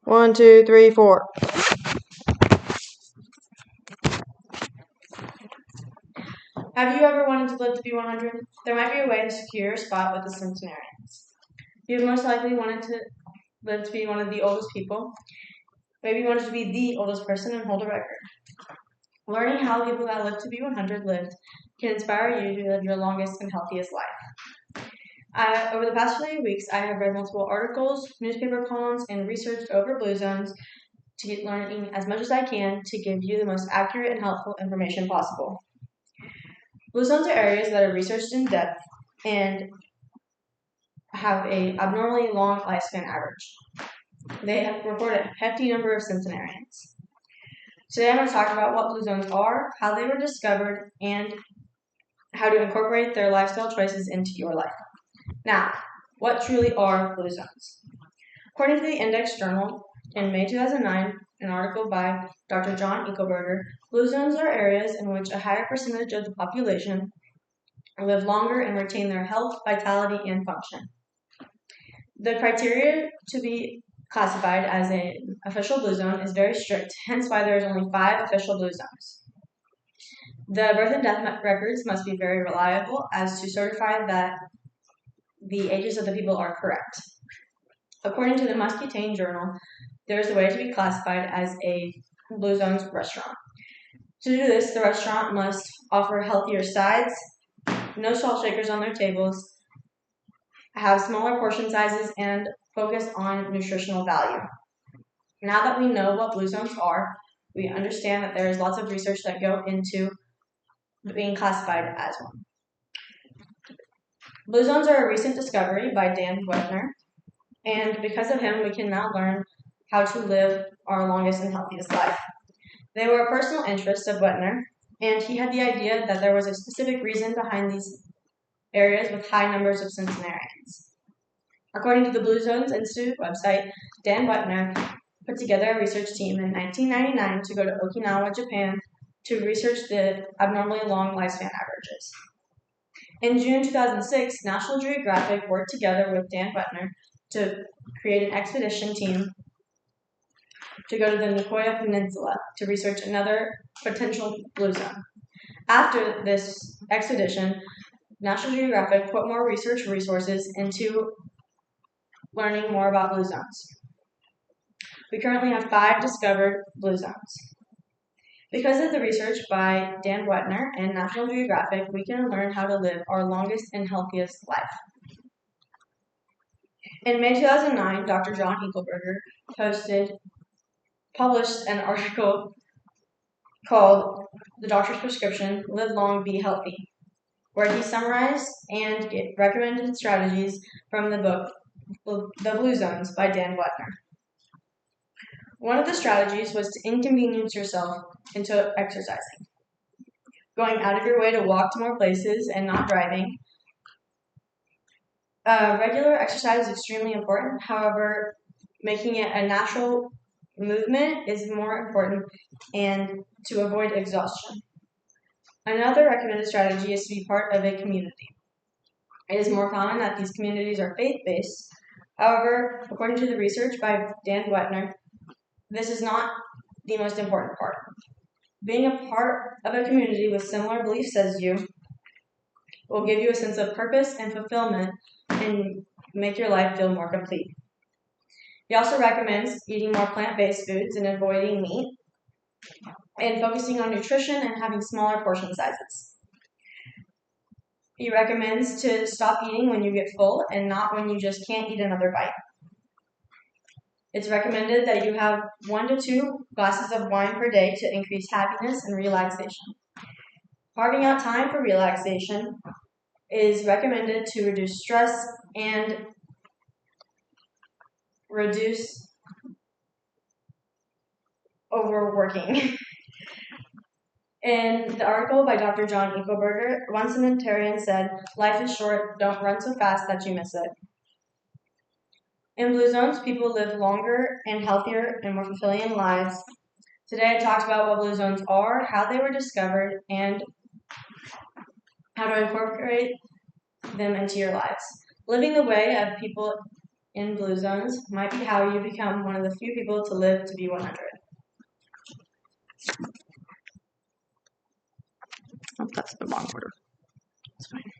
1, 2, 3, 4. Have you ever wanted to live to be 100? There might be a way to secure your spot with the centenarians. You've most likely wanted to live to be one of the oldest people. Maybe you wanted to be the oldest person and hold a record. Learning how people that lived to be 100 lived can inspire you to live your longest and healthiest life. Over the past few weeks, I have read multiple articles, newspaper columns, and researched over blue zones to get learning as much as I can to give you the most accurate and helpful information possible. Blue zones are areas that are researched in depth and have an abnormally long lifespan average. They have reported a hefty number of centenarians. Today I'm going to talk about what blue zones are, how they were discovered, and how to incorporate their lifestyle choices into your life. Now, what truly are blue zones? According to the Index Journal, in May 2009, an article by Dr. John Eichelberger, blue zones are areas in which a higher percentage of the population live longer and retain their health, vitality, and function. The criteria to be classified as an official blue zone is very strict, hence why there is only 5 official blue zones. The birth and death records must be very reliable as to certify that the ages of the people are correct. According to the Muscatine Journal, there is a way to be classified as a blue zones restaurant. To do this, the restaurant must offer healthier sides, no salt shakers on their tables, have smaller portion sizes, and focus on nutritional value. Now that we know what blue zones are, we understand that there is lots of research that go into being classified as one. Blue zones are a recent discovery by Dan Wetner, and because of him, we can now learn how to live our longest and healthiest life. They were a personal interest of Wetner, and he had the idea that there was a specific reason behind these areas with high numbers of centenarians. According to the Blue Zones Institute website, Dan Wetner put together a research team in 1999 to go to Okinawa, Japan, to research the abnormally long lifespan averages. In June 2006, National Geographic worked together with Dan Wetner to create an expedition team to go to the Nicoya Peninsula to research another potential blue zone. After this expedition, National Geographic put more research resources into learning more about blue zones. We currently have 5 discovered blue zones. Because of the research by Dan Wetner and National Geographic, we can learn how to live our longest and healthiest life. In May 2009, Dr. John Eichelberger published an article called The Doctor's Prescription, Live Long, Be Healthy, where he summarized and recommended strategies from the book The Blue Zones by Dan Wetner. One of the strategies was to inconvenience yourself into exercising. Going out of your way to walk to more places and not driving. Regular exercise is extremely important. However, making it a natural movement is more important and to avoid exhaustion. Another recommended strategy is to be part of a community. It is more common that these communities are faith-based. However, according to the research by Dan Wetner, this is not the most important part. Being a part of a community with similar beliefs as you will give you a sense of purpose and fulfillment and make your life feel more complete. He also recommends eating more plant-based foods and avoiding meat, and focusing on nutrition and having smaller portion sizes. He recommends to stop eating when you get full and not when you just can't eat another bite. It's recommended that you have 1 to 2 glasses of wine per day to increase happiness and relaxation. Carving out time for relaxation is recommended to reduce stress and reduce overworking. In the article by Dr. John Eichelberger, one centenarian said, "Life is short, don't run so fast that you miss it." In blue zones, people live longer and healthier and more fulfilling lives. Today I talked about what blue zones are, how they were discovered, and how to incorporate them into your lives. Living the way of people in blue zones might be how you become one of the few people to live to be 100. Oh, that's the wrong order. It's fine.